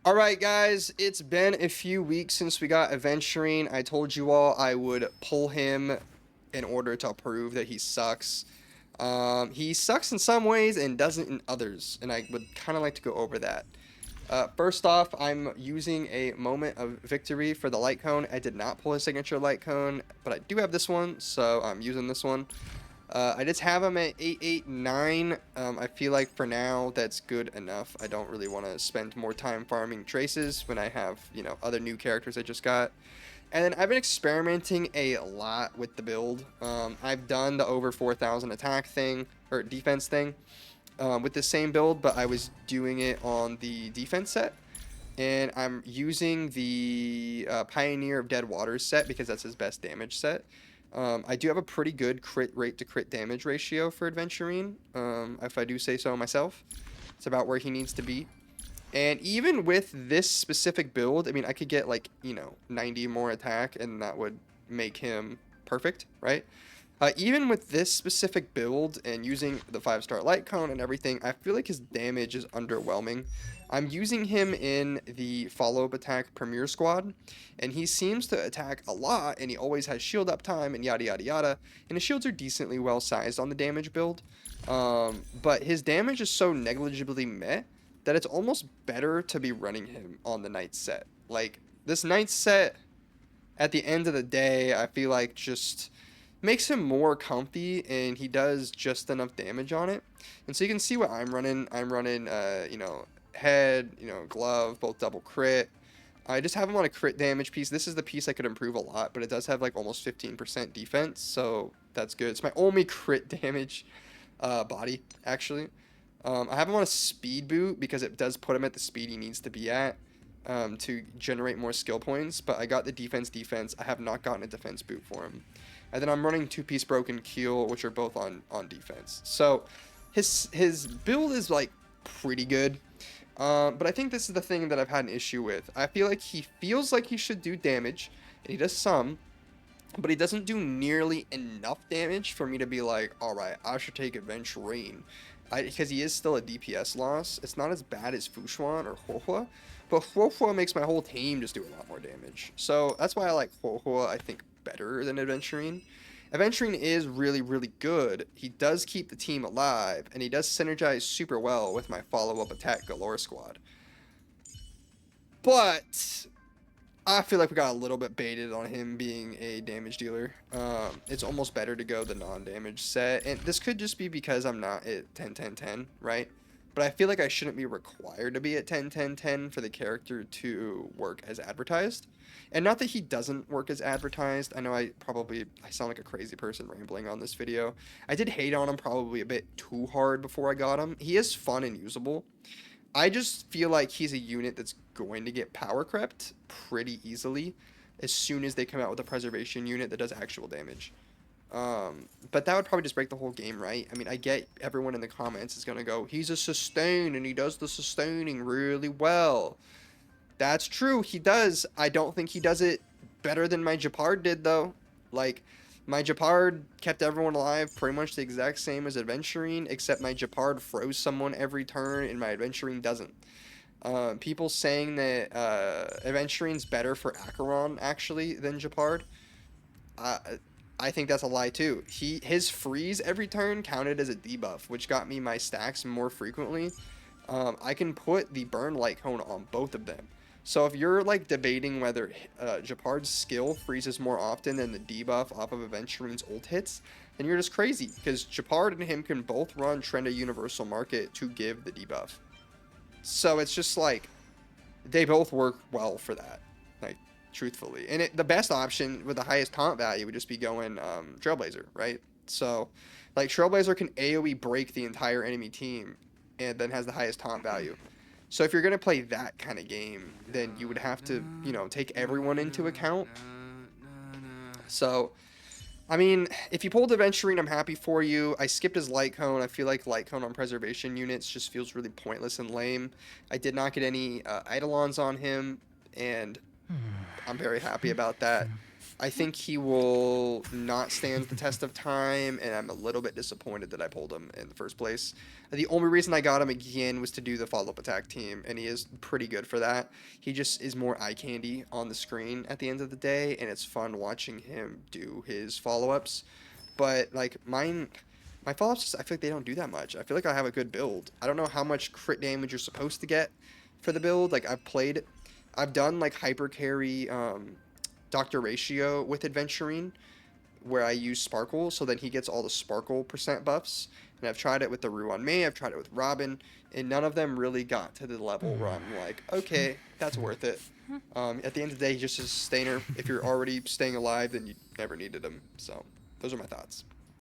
All right, guys, it's been a few weeks since we got Aventurine. I told you all I would pull him in order to prove that he sucks. He sucks in some ways and doesn't in others, and I would kind of like to go over that. First off, I'm using a moment of victory for the light cone. I did not pull a signature light cone, but I do have this one, so I'm using this one. I just have him at 889. I feel like for now that's good enough. I don't really want to spend more time farming traces when I have, other new characters I just got. And then I've been experimenting a lot with the build. I've done the over 4,000 attack thing, or defense thing, with the same build, but I was doing it on the defense set. And I'm using the Pioneer of Dead Waters set because that's his best damage set. I do have a pretty good crit rate to crit damage ratio for Aventurine, if I do say so myself. It's about where he needs to be. And even with this specific build, I mean, I could get like, 90 more attack and that would make him perfect, right? Even with this specific build and using the 5-star light cone and everything, I feel like his damage is underwhelming. I'm using him in the follow-up attack Premier Squad, and he seems to attack a lot, and he always has shield up time and yada yada yada, and his shields are decently well sized on the damage build. But his damage is so negligibly met that it's almost better to be running him on the Knight set. Like, this Knight set, at the end of the day, I feel like just makes him more comfy and he does just enough damage on it. And so you can see what I'm running. I'm running, head, glove, both double crit. I just have him on a crit damage piece. This is the piece I could improve a lot, but it does have like almost 15% defense, so that's good. It's my only crit damage body, actually. I have him on a speed boot because it does put him at the speed he needs to be at to generate more skill points, but I got the defense. I have not gotten a defense boot for him. And then I'm running 2-piece broken keel, which are both on defense. So his build is like pretty good. But I think this is the thing that I've had an issue with. I feel like he feels like he should do damage, and he does some, but he doesn't do nearly enough damage for me to be like, all right, I should take Aventurine. Because he is still a DPS loss. It's not as bad as Fushuan or Huohua, but Huohua makes my whole team just do a lot more damage. So that's why I like Huohua, I think, better than Aventurine. Aventurine is really, really good. He does keep the team alive, and he does synergize super well with my follow-up attack Galore Squad. But I feel like we got a little bit baited on him being a damage dealer. It's almost better to go the non-damage set. And this could just be because I'm not at 10-10-10, right? But I feel like I shouldn't be required to be at 10-10-10 for the character to work as advertised. And not that he doesn't work as advertised. I know I sound like a crazy person rambling on this video. I did hate on him probably a bit too hard before I got him. He is fun and usable. I just feel like he's a unit that's going to get power crept pretty easily as soon as they come out with a preservation unit that does actual damage. But that would probably just break the whole game, right? I mean, I get everyone in the comments is going to go, he's a sustain and he does the sustaining really well. That's true, he does. I don't think he does it better than my Japar did, though. Like, my Japar kept everyone alive pretty much the exact same as Aventurine, except my Japar froze someone every turn and my Aventurine doesn't. People saying that Aventurine's better for Acheron, actually, than Japar. I think that's a lie, too. His freeze every turn counted as a debuff, which got me my stacks more frequently. I can put the burn light cone on both of them. So if you're like debating whether Japar's skill freezes more often than the debuff off of Aventurine's ult hits, then you're just crazy, because Japar and him can both run Trenda Universal Market to give the debuff. So it's just like, they both work well for that, like, truthfully. And the best option with the highest taunt value would just be going Trailblazer, right? So, like, Trailblazer can AoE break the entire enemy team and then has the highest taunt value. So if you're going to play that kind of game, then you would have to, take everyone into account. So, I mean, if you pulled Aventurine, I'm happy for you. I skipped his Light Cone. I feel like Light Cone on preservation units just feels really pointless and lame. I did not get any Eidolons on him, and I'm very happy about that. I think he will not stand the test of time, and I'm a little bit disappointed that I pulled him in the first place. The only reason I got him again was to do the follow-up attack team, and he is pretty good for that. He just is more eye candy on the screen at the end of the day, and it's fun watching him do his follow-ups. But like my follow-ups, I feel like they don't do that much. I feel like I have a good build. I don't know how much crit damage you're supposed to get for the build. Like I've done like hyper carry Doctor Ratio with Aventurine, where I use Sparkle, so then he gets all the Sparkle percent buffs. And I've tried it with the Rue on May, I've tried it with Robin, and none of them really got to the level where I'm like, okay, that's worth it. At the end of the day, he just is a sustainer. If you're already staying alive, then you never needed him. So, those are my thoughts.